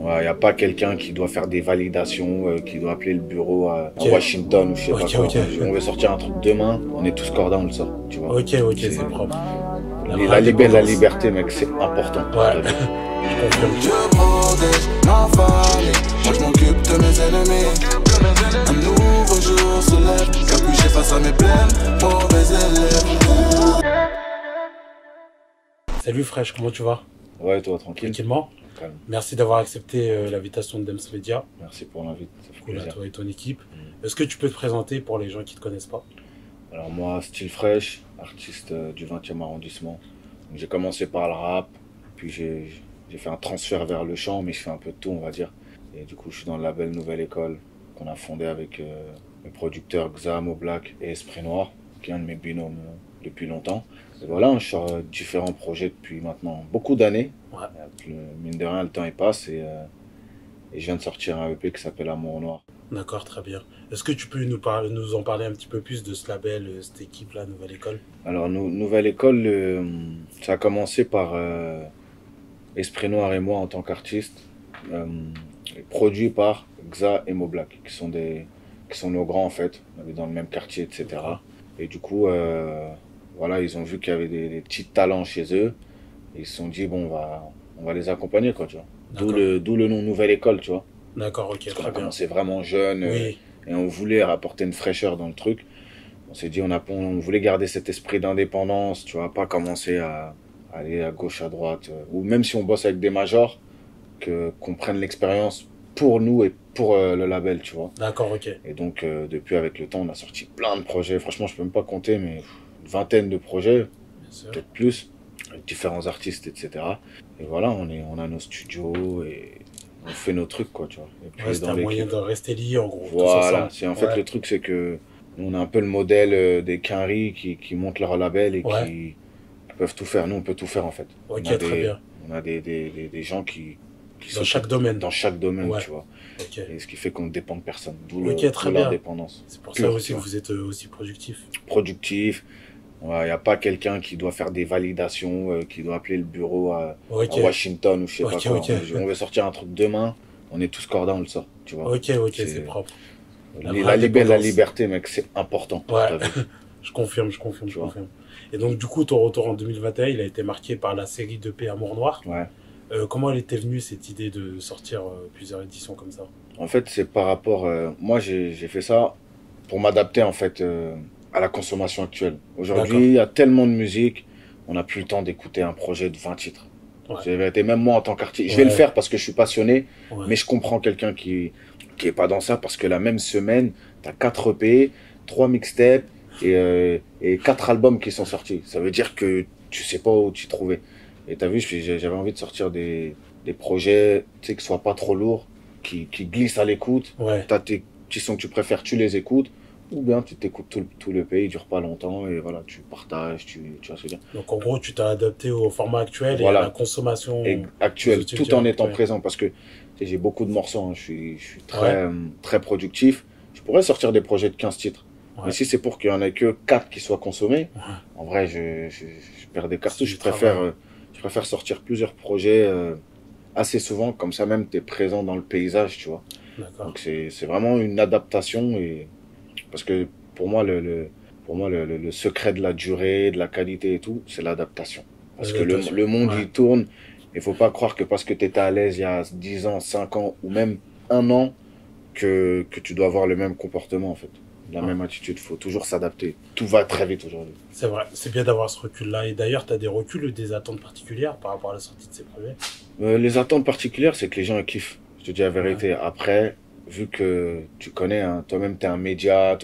Ouais, y a pas quelqu'un qui doit faire des validations, qui doit appeler le bureau à Washington ou je sais pas quoi. On veut sortir un truc demain, on est tous cordats, on le sort, tu vois. Ok, c'est propre. La liberté, mec, c'est important. Ouais, je confirme. Je protège ma famille, moi je m'occupe de mes ennemis. Un nouveau jour se lève, capuché face à mes plaines, mauvais élèves. Salut Fresh, comment tu vas? Ouais, toi, tranquille. Tranquillement. Calme. Merci d'avoir accepté l'invitation de Dems Media. Merci pour l'invite, ça fait Cool à plaisir. toi et ton équipe. Est-ce que tu peux te présenter pour les gens qui ne te connaissent pas? Alors moi, Style Fresh, artiste du 20e arrondissement. Donc, j'ai commencé par le rap, puis j'ai fait un transfert vers le chant, mais je fais un peu de tout, on va dire. Et du coup, je suis dans le label Nouvelle École, qu'on a fondé avec mes producteurs Xa, Mo Black et Esprit Noir, qui est un de mes binômes depuis longtemps. Et voilà, je sors différents projets depuis maintenant beaucoup d'années. Ouais. Mine de rien, le temps il passe et je viens de sortir un EP qui s'appelle Amour Noir. D'accord, très bien. Est-ce que tu peux nous en parler un petit peu plus de ce label, cette équipe-là, Nouvelle École? Alors, Nouvelle École, ça a commencé par Esprit Noir et moi en tant qu'artiste, produit par Xa et Mo Black, qui sont nos grands en fait, on est dans le même quartier, etc. Et du coup, voilà, ils ont vu qu'il y avait des petits talents chez eux, et ils se sont dit, bon, on va les accompagner, quoi, tu vois. D'où le nom Nouvelle École, tu vois. D'accord, ok, Parce qu'on très a bien. commencé vraiment jeune, Oui, et on voulait rapporter une fraîcheur dans le truc. On s'est dit, on voulait garder cet esprit d'indépendance, tu vois, pas commencer à aller à gauche, à droite, ou même si on bosse avec des majors, qu'on prenne l'expérience pour nous et pour le label, tu vois. d'accord, ok. Et donc, depuis, avec le temps, on a sorti plein de projets. Franchement, je peux même pas compter, mais une vingtaine de projets, Bien sûr. peut-être plus, avec différents artistes, etc. Et voilà, on a nos studios et on fait nos trucs, quoi, tu vois. Et puis, Ouais, c'était dans un moyen l'équipe, de rester lié, en gros, tous voilà, ensemble. c'est en fait Ouais. le truc, c'est que nous, on a un peu le modèle des Quinry qui montent leur label et Ouais. qui peuvent tout faire. Nous, on peut tout faire en fait. Ok, On a très bien. on a des gens qui Dans s'occupent chaque domaine. dans chaque domaine, Ouais. tu vois. Ok. Et ce qui fait qu'on ne dépend de personne. Ok, très bien. L'indépendance. C'est pour Pure, ça aussi tu que vois. vous êtes aussi productif. Productif. Il n'y a pas quelqu'un qui doit faire des validations, qui doit appeler le bureau Ok. à Washington ou je sais pas Ok, quoi. ok. On veut sortir un truc demain, on est tous cordats, on le sort, tu vois. Ok, c'est propre. La vraie La indépendance. liberté, mec, c'est important. Ouais, T'as vu. je confirme, Tu vois. Et donc, du coup, ton retour en 2021, il a été marqué par la série d'EP Amour Noir. Ouais. Comment elle était venue, cette idée de sortir plusieurs éditions comme ça? En fait, c'est par rapport. Moi, j'ai fait ça pour m'adapter en fait à la consommation actuelle. Aujourd'hui, D'accord. il y a tellement de musique, on n'a plus le temps d'écouter un projet de 20 titres. Ouais. C'est la vérité, même moi en tant qu'artiste, je vais le Ouais. faire parce que je suis passionné, Ouais. mais je comprends quelqu'un qui est pas dans ça parce que la même semaine, tu as 4 EP, 3 mixtapes et 4 albums qui sont sortis. Ça veut dire que tu sais pas où t'y trouver. Et t'as vu, j'avais envie de sortir des projets, tu sais, qui soient pas trop lourds, qui glissent à l'écoute. Ouais. T'as tes petits sons que tu préfères, tu les écoutes, ou bien tu t'écoutes tout le pays, il dure pas longtemps, et voilà, tu partages, tu vois ce que je veux dire. Donc, en gros, tu t'es adapté au format actuel et Voilà. à la consommation Et actuel, des outils tout en étant ouais. présent, parce que tu sais, j'ai beaucoup de morceaux, hein, je suis très, très productif. Je pourrais sortir des projets de 15 titres. Ouais. Mais si c'est pour qu'il n'y en ait que 4 qui soient consommés, Ouais. en vrai, je perds des cartouches. C'est du travail. Je préfère sortir plusieurs projets assez souvent, comme ça même tu es présent dans le paysage, tu vois. D'accord. Donc c'est vraiment une adaptation, et parce que pour moi, le secret de la durée, de la qualité et tout, c'est l'adaptation. Parce que le monde, Ouais. il tourne. Il faut pas croire que parce que tu étais à l'aise il y a 10 ans, 5 ans ou même 1 an, que tu dois avoir le même comportement en fait. La Ouais. même attitude, faut toujours s'adapter. Tout va très vite aujourd'hui. C'est vrai, c'est bien d'avoir ce recul-là. Et d'ailleurs, tu as des reculs ou des attentes particulières par rapport à la sortie de ces projets? Les attentes particulières, c'est que les gens ils kiffent. Je te dis la vérité. Après, vu que tu connais, hein, toi-même tu es un média,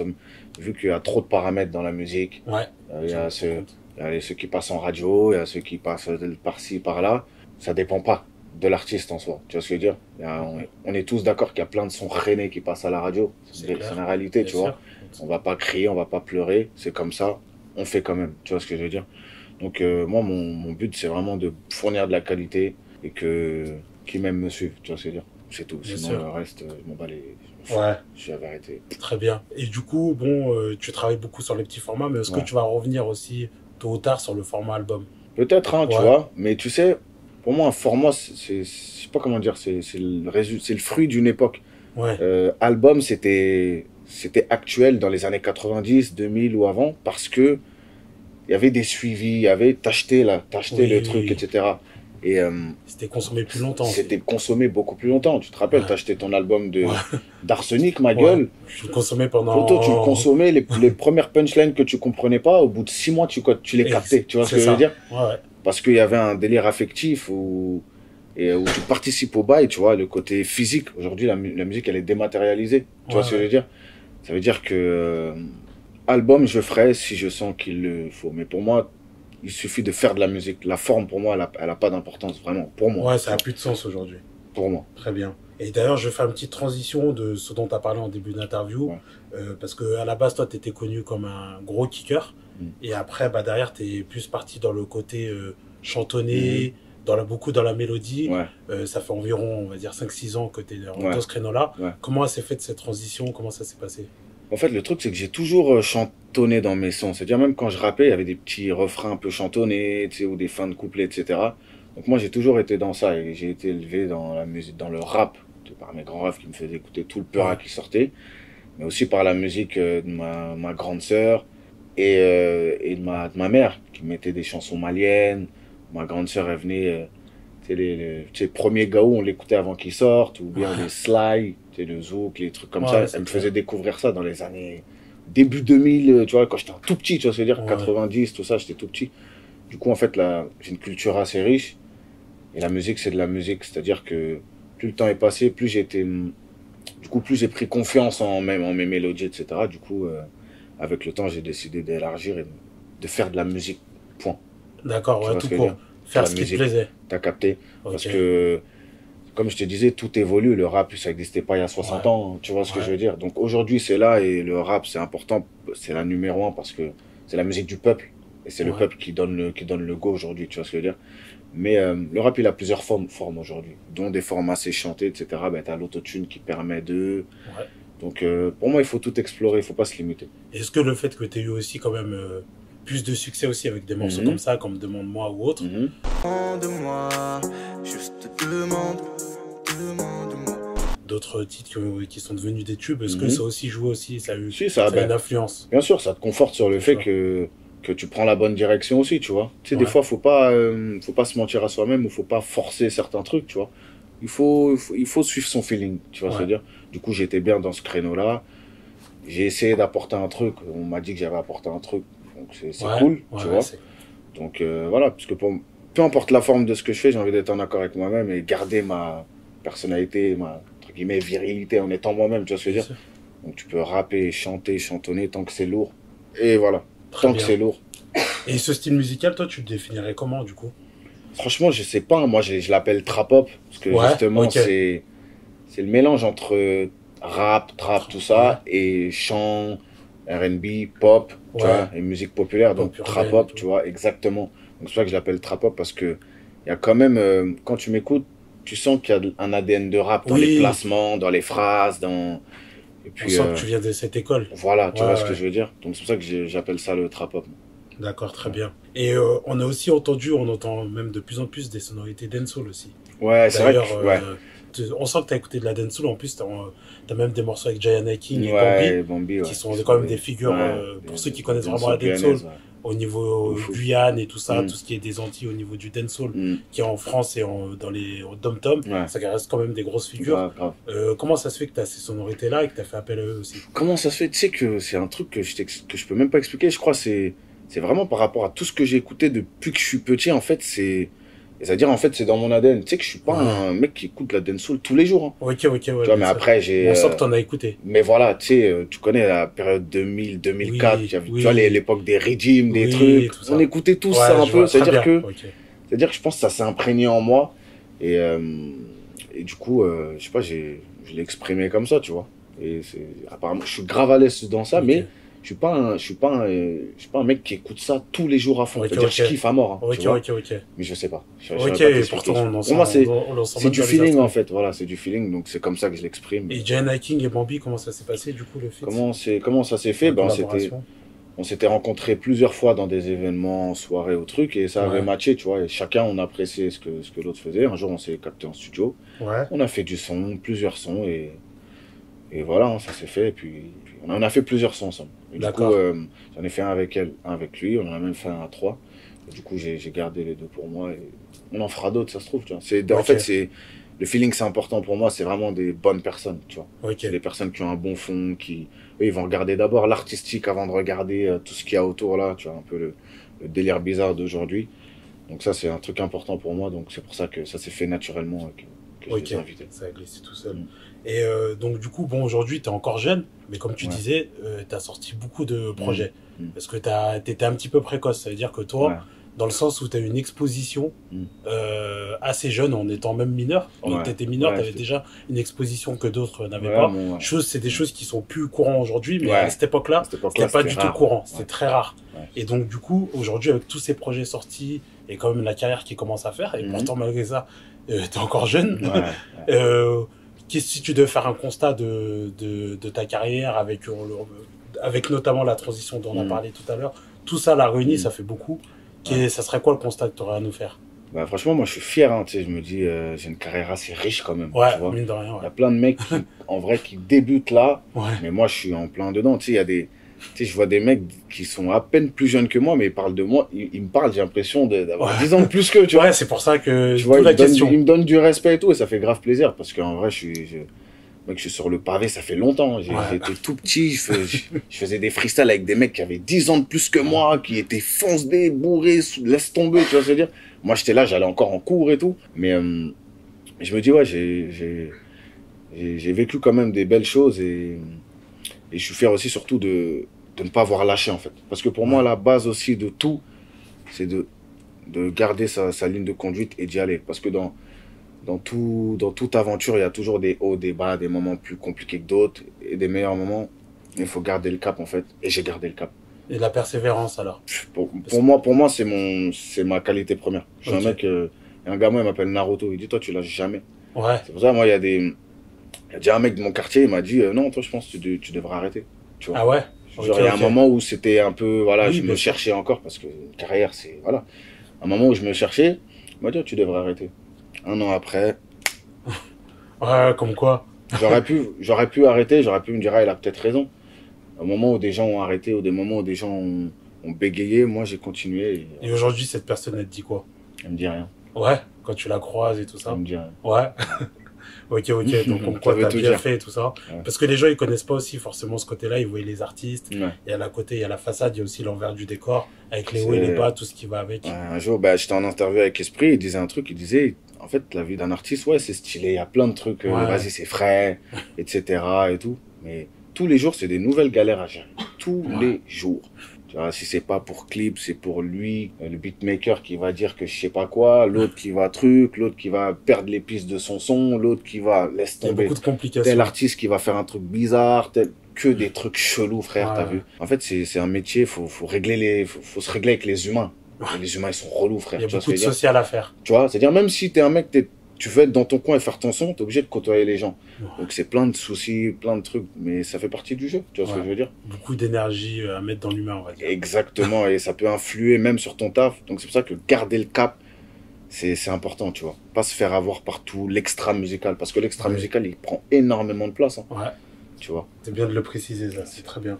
vu qu'il y a trop de paramètres dans la musique, Ouais. il y a ceux qui passent en radio, il y a ceux qui passent par-ci, par-là. Ça dépend pas de l'artiste en soi. Tu vois ce que je veux dire? On est tous d'accord qu'il y a plein de sons rennais qui passent à la radio. C'est C'est clair. la réalité, Bien tu vois. sûr. On va pas crier, on va pas pleurer. C'est comme ça. On fait quand même. Tu vois ce que je veux dire? Donc, moi, mon but, c'est vraiment de fournir de la qualité et qu'ils m'aiment me suivent. Tu vois ce que je veux dire? C'est tout. Bien Sinon, sûr. le reste, je m'en bats les. Je m'en fous. Ouais, Je suis la vérité. très bien. Et du coup, bon, tu travailles beaucoup sur les petits formats, mais est-ce que Ouais. tu vas revenir aussi tôt ou tard sur le format album? Peut-être, hein, tu Ouais. vois. Mais tu sais, pour moi, un format, je sais pas comment dire, c'est le fruit d'une époque. Ouais, Album, c'était actuel dans les années 90, 2000 ou avant, parce que il y avait des suivis, il y avait t'achetais le truc, oui. etc. Et C'était consommé plus longtemps. c'était consommé beaucoup plus longtemps. Tu te rappelles, Ouais. t'achetais ton album Ouais. d'Arsenic, ma Ouais. gueule. Je le consommais pendant... Poto, tu le consommais, les premières punchlines que tu comprenais pas, au bout de 6 mois, tu les Et captais. Tu vois ce c'est que je veux ça. dire? Ouais, Parce qu'il y avait un délire affectif où tu participes au bail, tu vois, le côté physique. Aujourd'hui, la musique, elle est dématérialisée. Tu vois ce que je veux dire? Ça veut dire que album, je ferai si je sens qu'il le faut. Mais pour moi, il suffit de faire de la musique. La forme, pour moi, elle a pas d'importance, vraiment. Pour moi. ouais, ça n'a plus de sens aujourd'hui. Pour moi. Très bien. Et d'ailleurs, je fais une petite transition de ce dont tu as parlé en début d'interview. Ouais. Parce qu'à la base, toi, tu étais connu comme un gros kicker. Et après, bah, derrière, tu es plus parti dans le côté chantonné, beaucoup dans la mélodie. Ouais. Ça fait environ, on va dire, 5-6 ans que tu es Ouais. dans ce créneau-là. Ouais. Comment s'est faite cette transition? Comment ça s'est passé? En fait, le truc, c'est que j'ai toujours chantonné dans mes sons. C'est-à-dire, même quand je rappais, il y avait des petits refrains un peu chantonnés, tu sais, ou des fins de couplets, etc. Donc moi, j'ai toujours été dans ça. Et j'ai été élevé dans la musique, dans le rap, par mes grands refs qui me faisaient écouter tout le Peura qui sortait. Mais aussi par la musique de ma grande sœur et de ma mère, qui mettait des chansons maliennes. Ma grande sœur, elle venait... les premiers Gaou, on l'écoutait avant qu'ils sortent, ou bien les Sly, le Zouk, les trucs comme ça. Elle me faisait découvrir ça dans les années début 2000, tu vois, quand j'étais tout petit, tu vois, c'est-à-dire 90, tout ça, j'étais tout petit. Du coup, en fait, là, j'ai une culture assez riche, et la musique, c'est de la musique, c'est-à-dire que plus le temps est passé, plus j'ai pris confiance en mes mélodies, etc. Du coup, avec le temps, j'ai décidé d'élargir et de faire de la musique, point. D'accord, ouais, tout pour court. Faire ce qui te plaisait. T'as capté. Parce que, comme je te disais, tout évolue. Le rap, ça n'existait pas il y a 60 ans. Tu vois ce que je veux dire? Donc aujourd'hui, c'est là et le rap, c'est important. C'est la numéro 1 parce que c'est la musique du peuple. Et c'est le peuple qui donne le go aujourd'hui. Tu vois ce que je veux dire? Mais le rap, il a plusieurs formes aujourd'hui, dont des formes assez chantées, etc. Ben, t'as l'autotune qui permet de... Ouais. Donc pour moi, il faut tout explorer. Il faut pas se limiter. Est-ce que le fait que tu aies eu aussi quand même... plus de succès aussi avec des morceaux comme ça, comme Demande-moi ou autre. Demande-moi, juste demande-moi. D'autres titres qui sont devenus des tubes, est-ce que ça aussi joue aussi, ça a eu, Si, ça a une influence? Bien sûr, ça te conforte sur le fait que tu prends la bonne direction aussi, tu vois. Tu sais, des fois, faut pas se mentir à soi-même ou faut pas forcer certains trucs, tu vois. Il faut suivre son feeling, tu vois ce que je veux dire. Du coup, j'étais bien dans ce créneau-là. J'ai essayé d'apporter un truc. On m'a dit que j'avais apporté un truc. Donc c'est cool, tu vois. Donc voilà, parce que peu importe la forme de ce que je fais, j'ai envie d'être en accord avec moi-même et garder ma personnalité, ma entre guillemets virilité en étant moi-même, tu vois ce que je veux dire. Donc tu peux rapper, chanter, chantonner tant que c'est lourd. Et voilà, tant que c'est lourd. Et ce style musical, toi, tu le définirais comment du coup? Franchement, je sais pas. Moi, je l'appelle trap-hop parce que justement, c'est le mélange entre rap, trap, tout ça et chant, R&B, pop, tu vois, et musique populaire, donc trap-hop, tu vois, exactement. Donc c'est pour ça que je l'appelle trap-hop parce que il y a quand même, quand tu m'écoutes, tu sens qu'il y a un ADN de rap dans les placements, dans les phrases, dans... Et puis, on sent que tu viens de cette école. Voilà, tu vois ce que je veux dire. Donc c'est pour ça que j'appelle ça le trap-hop. D'accord, très bien. Et on a aussi entendu, on entend même de plus en plus des sonorités dancehall aussi. Ouais, c'est vrai que, on sent que tu as écouté de la dancehall, en plus tu as même des morceaux avec Giant King et Bambi, qui sont quand même des figures, pour ceux qui connaissent vraiment la dancehall, au niveau Guyane et tout ça, tout ce qui est des Antilles au niveau du dancehall, qui est en France et dans les dom-tom, ça reste quand même des grosses figures. Comment ça se fait que tu as ces sonorités-là et que tu as fait appel à eux aussi? Comment ça se fait? Tu sais que c'est un truc que je peux même pas expliquer, je crois c'est vraiment par rapport à tout ce que j'ai écouté depuis que je suis petit, en fait, c'est-à-dire, en fait, c'est dans mon ADN. Tu sais que je suis pas un mec qui écoute la dancehall tous les jours. Hein. Ok, ouais. Tu vois, mais après, on sent que t'en as écouté. Mais voilà, tu sais, tu connais la période 2000, 2004, tu vois, l'époque des Redeem, des trucs. On écoutait tout ça un peu. C'est-à-dire que je pense que ça s'est imprégné en moi. Et du coup, je sais pas, je l'ai exprimé comme ça, tu vois. Et apparemment, je suis grave à l'aise dans ça, mais je suis pas un mec qui écoute ça tous les jours à fond. C'est-à-dire que je kiffe à mort. Hein, mais je sais pas. Pourtant, pour moi, c'est du feeling, en fait. Voilà, c'est du feeling, donc c'est comme ça que je l'exprime. Et Giant King et Bambi, comment ça s'est passé, du coup, le feat? Comment ça s'est fait? Ben, on s'était rencontrés plusieurs fois dans des événements, soirées ou trucs, et ça avait matché, tu vois. Et chacun, on appréciait ce que l'autre faisait. Un jour, on s'est capté en studio. On a fait du son, plusieurs sons, et voilà, hein, ça s'est fait. Et puis, on en a fait plusieurs sons ensemble. Et du coup, j'en ai fait un avec elle, un avec lui. On en a même fait un à 3. Et du coup, j'ai gardé les 2 pour moi. Et on en fera d'autres, ça se trouve, tu vois. En fait, le feeling, c'est important pour moi. C'est vraiment des bonnes personnes, tu vois. C'est des personnes qui ont un bon fond, eux, ils vont regarder d'abord l'artistique avant de regarder tout ce qu'il y a autour, là. Tu vois, un peu le délire bizarre d'aujourd'hui. Donc ça, c'est un truc important pour moi. Donc c'est pour ça que ça s'est fait naturellement que je les ai invités. Ça a glissé tout seul. Et donc du coup, bon, aujourd'hui, tu es encore jeune, mais comme tu disais, tu as sorti beaucoup de projets. Parce que tu étais un petit peu précoce. Ça veut dire que toi, dans le sens où tu as eu une exposition assez jeune, en étant même mineur. Quand tu étais mineur, tu avais déjà une exposition que d'autres n'avaient pas. C'est des choses qui sont plus courantes aujourd'hui, mais à cette époque-là, c'était pas du tout courant. C'était très rare. Et donc du coup, aujourd'hui, avec tous ces projets sortis, et quand même la carrière qui commence à faire, et pourtant malgré ça, tu es encore jeune. Si tu devais faire un constat de ta carrière avec notamment la transition dont on a parlé tout à l'heure, tout ça la réunie, ça fait beaucoup. Ça serait quoi le constat que tu aurais à nous faire? Bah, franchement, moi je suis fier, hein, tu sais, je me dis, j'ai une carrière assez riche quand même. Ouais, tu vois. mine de rien. Il y a plein de mecs en vrai qui débutent là, mais moi je suis en plein dedans. Tu sais, je vois des mecs qui sont à peine plus jeunes que moi, mais ils parlent de moi, ils me parlent, j'ai l'impression d'avoir 10 ans de plus qu'eux, tu vois. Ouais, c'est pour ça que tu vois, ils me donnent du respect et tout, et ça fait grave plaisir, parce qu'en vrai, je suis sur le pavé, ça fait longtemps. J'étais tout petit, je faisais des freestyles avec des mecs qui avaient 10 ans de plus que moi, qui étaient foncedés, bourrés, laisse tomber, tu vois ce que je veux dire. Moi, j'étais là, j'allais encore en cours et tout, mais je me dis, ouais, j'ai vécu quand même des belles choses, et je suis fier aussi surtout de ne pas avoir lâché, en fait. Parce que pour moi, la base aussi de tout, c'est de garder sa ligne de conduite et d'y aller. Parce que dans toute aventure, il y a toujours des hauts, des bas, des moments plus compliqués que d'autres, et des meilleurs moments. Il faut garder le cap, en fait. Et j'ai gardé le cap. Et la persévérance, alors? Pour moi, c'est ma qualité première. Je suis un mec, un gamin, il m'appelle Naruto. Il dit, toi, tu lâches jamais. C'est pour ça, moi, il y a déjà un mec de mon quartier, il m'a dit, non, toi, je pense que tu devrais arrêter. Tu vois. Ah ouais? Genre, il y a un moment où c'était un peu, voilà, je me cherchais encore, parce que une carrière, c'est, voilà. Un moment où je me cherchais, il m'a dit, tu devrais arrêter. Un an après. Ouais, comme quoi? J'aurais pu arrêter, j'aurais pu me dire, ah, il a peut-être raison. Au moment où des gens ont arrêté, ou des moments où des gens ont bégayé, moi j'ai continué. Et aujourd'hui, cette personne, elle te dit quoi? Elle me dit rien. Ouais, quand tu la croises et tout ça. Elle me dit rien. Ouais. Ok, donc comme quoi t'as bien fait et tout ça. Parce que les gens, ils connaissent pas aussi forcément ce côté-là, ils voient les artistes. Il y a la côté, il y a la façade, il y a aussi l'envers du décor, avec les hauts et les bas, tout ce qui va avec. Un jour, j'étais en interview avec Esprit, il disait un truc, il disait, en fait, la vie d'un artiste, ouais, c'est stylé, il y a plein de trucs, vas-y, c'est frais, etc. et tout. Mais tous les jours, c'est des nouvelles galères à gérer. Tous les jours. Tu vois, si c'est pas pour clip, c'est pour lui, le beatmaker qui va dire que je sais pas quoi, l'autre qui va l'autre qui va perdre les pistes de son son, l'autre qui va laisse tomber. Il y a beaucoup de complications. Tel artiste qui va faire un truc bizarre, que des trucs chelous, frère, t'as vu. En fait, c'est un métier, faut se régler avec les humains. Les humains, ils sont relous, frère. Il y a beaucoup de social à faire. Tu vois, c'est-à-dire même si t'es un mec, tu veux être dans ton coin et faire ton son, t'es obligé de côtoyer les gens. Donc c'est plein de soucis, plein de trucs, mais ça fait partie du jeu, tu vois ce que je veux dire? Beaucoup d'énergie à mettre dans l'humain, on va dire. Exactement, et ça peut influer même sur ton taf. Donc c'est pour ça que garder le cap, c'est important, tu vois. Pas se faire avoir partout l'extra musical, parce que l'extra musical, il prend énormément de place. Hein. Ouais. Tu vois. C'est bien de le préciser, ça, c'est très bien.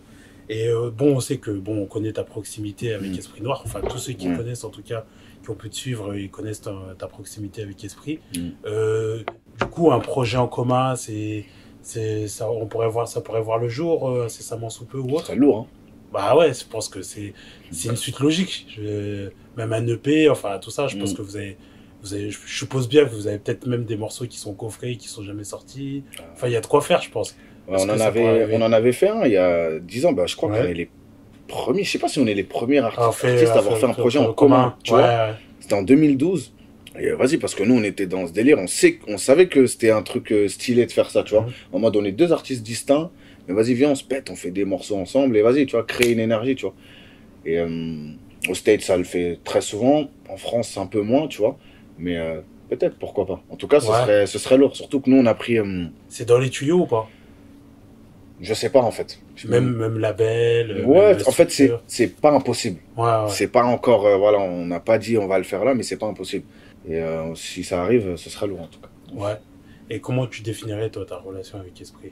Et bon, on sait que, on connaît ta proximité avec Esprit Noir, enfin tous ceux qui connaissent en tout cas, qui ont pu te suivre, ils connaissent ta proximité avec Esprit. Du coup, un projet en commun, ça pourrait voir le jour incessamment sous peu ou autre. C'est lourd, hein. Bah ouais, je pense que c'est une suite logique. Même un EP, enfin tout ça, je pense que vous avez, je suppose bien que vous avez peut-être même des morceaux qui sont coffrés, qui sont jamais sortis. Enfin, il y a de quoi faire, je pense. Ouais, on en avait fait un il y a 10 ans, je crois qu'on est les premiers, je sais pas si on est les premiers artistes à avoir fait un projet en commun, tu vois. C'était en 2012. Et vas-y, parce que nous, on était dans ce délire, on savait que c'était un truc stylé de faire ça, tu vois. En mode, on est deux artistes distincts, mais vas-y, viens, on se pète, on fait des morceaux ensemble, et vas-y, tu vois, créer une énergie, tu vois. Et au States, ça le fait très souvent, en France, un peu moins, tu vois, mais peut-être, pourquoi pas. En tout cas, ce serait lourd, surtout que nous, on a pris... C'est dans les tuyaux ou pas? Je sais pas, en fait. Même label. Ouais, même en fait, c'est pas impossible. C'est pas encore, voilà, on n'a pas dit on va le faire là, mais c'est pas impossible. Et si ça arrive, ce sera lourd en tout cas. Ouais. Et comment tu définirais, toi, ta relation avec Esprit?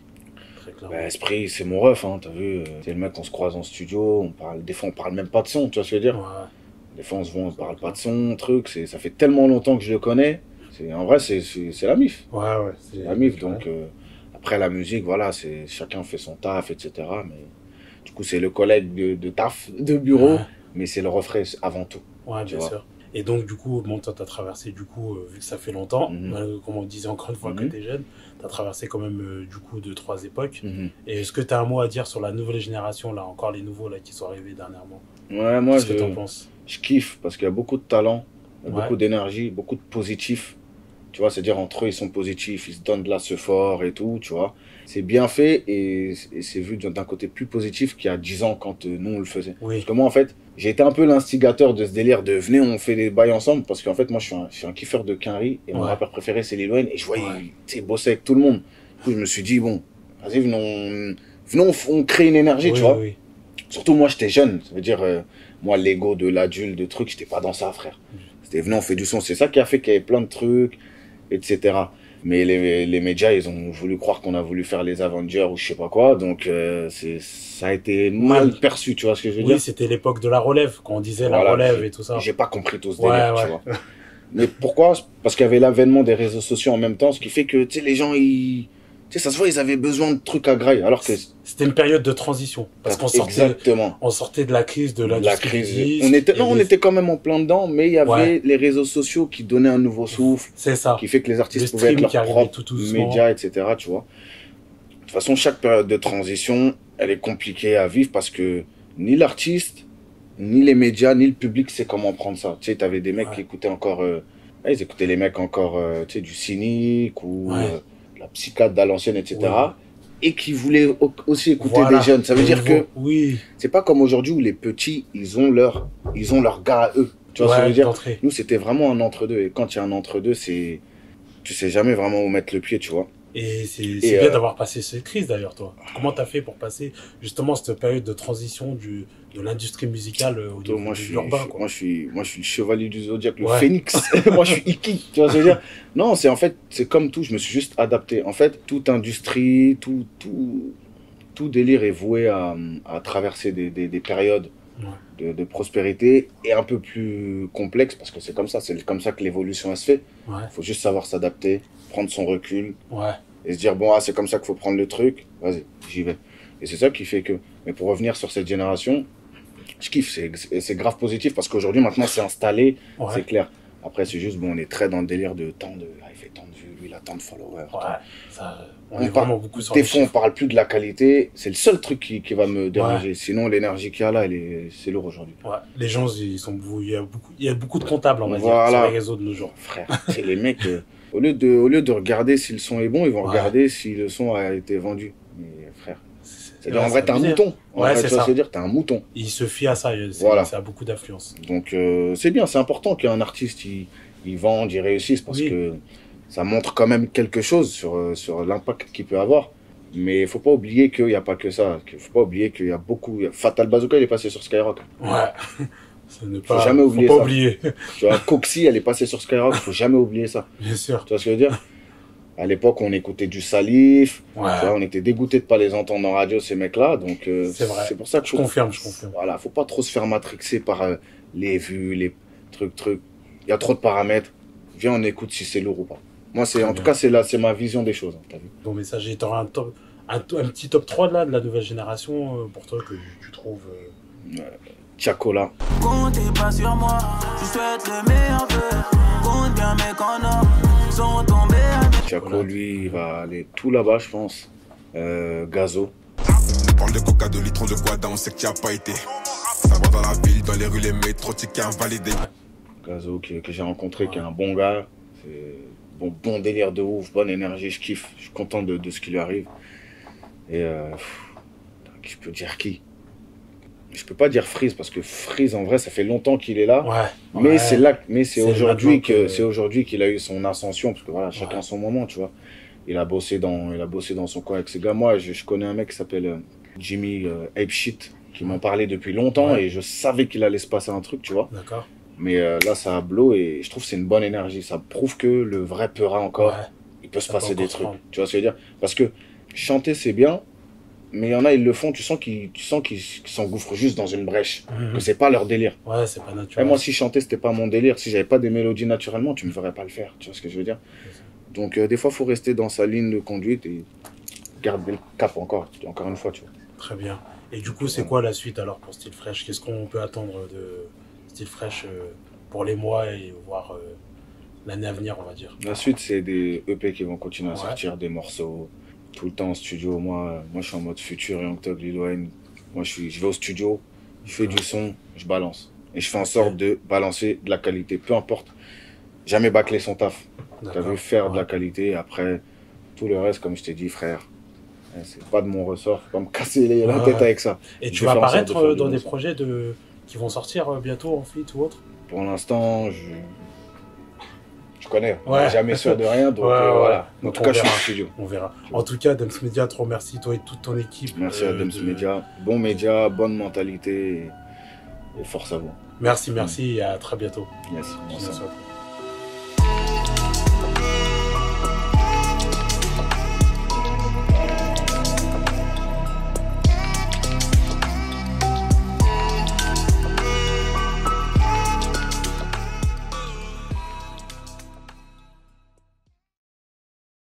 Très clairement. Bah, Esprit, c'est mon ref, hein, t'as vu. C'est le mec, on se croise en studio, des fois on parle même pas de son, tu vois ce que je veux dire? Des fois on parle pas de son, truc, ça fait tellement longtemps que je le connais. En vrai, c'est la MIF. Ouais. C'est la MIF, donc après la musique, voilà, chacun fait son taf, etc. Mais du coup, c'est le collègue de taf, de bureau, mais c'est le refrain avant tout. Ouais, bien sûr. Et donc, du coup, bon, toi, t'as traversé, du coup, vu que ça fait longtemps, comme on disait encore une fois que t'es jeune, t'as traversé quand même, du coup, 2-3 époques. Et est-ce que t'as un mot à dire sur la nouvelle génération, là, encore les nouveaux, là, qui sont arrivés dernièrement? Ouais, moi, qu'est-ce que t'en penses? Je kiffe, parce qu'il y a beaucoup de talent, beaucoup d'énergie, beaucoup de positif. Tu vois, c'est-à-dire entre eux, ils sont positifs, ils se donnent de la ce fort et tout, tu vois. C'est bien fait et c'est vu d'un côté plus positif qu'il y a 10 ans quand nous, on le faisait. Parce que moi, en fait, j'ai été un peu l'instigateur de ce délire de venez, on fait des bails ensemble, parce qu'en fait, moi, je suis un kiffeur de Quinry et mon rappeur préféré, c'est Lil Wayne, et je voyais, tu sais, bosser avec tout le monde. Du coup, je me suis dit, bon, vas-y, venons, on crée une énergie, tu vois. Surtout, moi, j'étais jeune, ça veut dire, moi, l'ego de l'adulte, de trucs, j'étais pas dans ça, frère. C'était venez, on fait du son. C'est ça qui a fait qu'il y avait plein de trucs, etc. Mais les médias, ils ont voulu croire qu'on a voulu faire les Avengers ou je sais pas quoi, donc ça a été mal perçu, tu vois ce que je veux dire? Oui, c'était l'époque de la relève, quand on disait la relève et tout ça. J'ai pas compris tout ce délire, tu vois. Mais pourquoi? Parce qu'il y avait l'avènement des réseaux sociaux en même temps, ce qui fait que, tu sais, les gens, tu sais, ça se voit, ils avaient besoin de trucs à grailler, alors que... C'était une période de transition. Parce qu'on sortait de la crise de l'industrie. On était quand même en plein dedans, mais il y avait les réseaux sociaux qui donnaient un nouveau souffle. C'est ça. Qui fait que les artistes pouvaient être leurs propres médias, etc., tu vois. De toute façon, chaque période de transition, elle est compliquée à vivre parce que ni l'artiste, ni les médias, ni le public sait comment prendre ça. Tu sais, t'avais des mecs qui écoutaient encore... ils écoutaient les mecs encore, tu sais, du cynique ou... la psychiatre à l'ancienne, etc. Et qui voulaient aussi écouter des jeunes. Ça veut dire que c'est pas comme aujourd'hui où les petits, ils ont leur gars à eux. Tu vois ce que je veux dire? Nous, c'était vraiment un entre-deux. Et quand il y a un entre-deux, tu sais jamais vraiment où mettre le pied, tu vois. Et c'est bien d'avoir passé cette crise d'ailleurs, toi. Comment t'as fait pour passer justement cette période de transition de l'industrie musicale au niveau de l'urbain, quoi? Moi, je suis le chevalier du zodiaque, le phénix. Moi, je suis Iki, tu vois ce que je veux dire? Non, c'est comme tout, je me suis juste adapté. En fait, toute industrie, tout délire est voué à traverser des périodes de prospérité et un peu plus complexes, parce que c'est comme ça que l'évolution elle se fait. Il faut juste savoir s'adapter, prendre son recul et se dire, bon, c'est comme ça qu'il faut prendre le truc, vas-y, j'y vais. Et c'est ça qui fait que... Mais pour revenir sur cette génération, je kiffe, c'est grave positif, parce qu'aujourd'hui, maintenant, c'est installé, c'est clair. Après, c'est juste, bon, on est très dans le délire de il fait tant de vues, lui, il a tant de followers. On est vraiment beaucoup sur les chiffres. Des fois, on parle plus de la qualité, c'est le seul truc qui va me déranger. Sinon, l'énergie qu'il y a là, c'est lourd aujourd'hui. Les gens, il y a beaucoup de comptables, on va dire, sur les réseaux de nos jours. Frère, c'est les mecs, au lieu de regarder si le son est bon, ils vont regarder si le son a été vendu. Mais frère, c'est-à-dire, en vrai, t'es un mouton. Tu vas se dire, t'es un mouton. Il se fie à ça, ça a beaucoup d'influence. Donc, c'est bien, c'est important qu'un artiste, il vende, il réussisse, parce que ça montre quand même quelque chose sur l'impact qu'il peut avoir. Mais il faut pas oublier qu'il n'y a pas que ça. Il faut pas oublier qu'il y a beaucoup... Fatal Bazooka, il est passé sur Skyrock. Faut jamais oublier ça. Tu vois, Coxy, elle est passée sur Skyrock, faut jamais oublier ça. Bien sûr. Tu vois ce que je veux dire? À l'époque, on écoutait du Salif. Tu vois, on était dégoûtés de pas les entendre en radio, ces mecs-là. Donc, c'est pour ça que je confirme. Voilà, faut pas trop se faire matrixer par les vues, les trucs. Il y a trop de paramètres. Viens, on écoute si c'est lourd ou pas. Moi, en tout cas, c'est ma vision des choses. T'as vu? Bon message, t'auras un petit top 3 de la nouvelle génération pour toi que tu trouves... Tchakola. Comptez pas sur moi, je souhaite le meilleur vœu. Compte bien mes canons, sont tombés à... Tchako, lui, il va aller tout là-bas, je pense. Gazo. On parle de coca, de litrons, de guada, on sait que tu as pas été. Ça va dans la ville, dans les rues, les métros, tickets invalidés. Gazo que j'ai rencontré, qui est un bon gars. C'est bon délire de ouf, bonne énergie, je kiffe. Je suis content de ce qui lui arrive. Et je peux dire qui? Je peux pas dire Freeze, parce que Freeze, en vrai, ça fait longtemps qu'il est là. Mais c'est aujourd'hui qu'il a eu son ascension, parce que voilà, chacun son moment, tu vois. Il a bossé dans son coin avec ses gars. Moi, je connais un mec qui s'appelle Jimmy Ape Shit, qui m'en parlait depuis longtemps et je savais qu'il allait se passer un truc, tu vois. D'accord. Mais là, ça a blow et je trouve que c'est une bonne énergie. Ça prouve que le vrai Peura encore, il peut se passer des trucs. Tu vois ce que je veux dire? Parce que chanter, c'est bien, mais il y en a, ils le font, tu sens qu'ils s'engouffrent juste dans une brèche. Que c'est pas leur délire. Ouais, c'est pas naturel. Et moi, si chanter, c'était pas mon délire, si j'avais pas des mélodies naturellement, tu me ferais pas le faire. Tu vois ce que je veux dire? Donc, des fois, il faut rester dans sa ligne de conduite et garder le cap encore une fois, tu vois. Très bien. Et du coup, c'est quoi la suite alors pour Still Fresh? Qu'est-ce qu'on peut attendre de Still Fresh pour les mois et voire l'année à venir, on va dire? La suite, c'est des EP qui vont continuer à sortir, des morceaux tout le temps en studio. Moi, je suis en mode futur, Young Thug, Lil Wayne. Moi, je vais au studio, je fais du son, je balance. Et je fais en sorte de balancer de la qualité. Peu importe, jamais bâcler son taf. T'as vu, faire de la qualité. Après, tout le reste, comme je t'ai dit, frère, c'est pas de mon ressort. Faut pas me casser la tête avec ça. Et tu vas apparaître dans des projets qui vont sortir bientôt en feat ou autre? Pour l'instant, je connais. On n'est jamais sûr de rien. Donc voilà. En tout cas, je suis au studio. On verra. En tout cas, Dems Media, trop merci, toi et toute ton équipe. Merci à Dems Media. Bon média, bonne mentalité et force à vous. Merci et à très bientôt. Merci.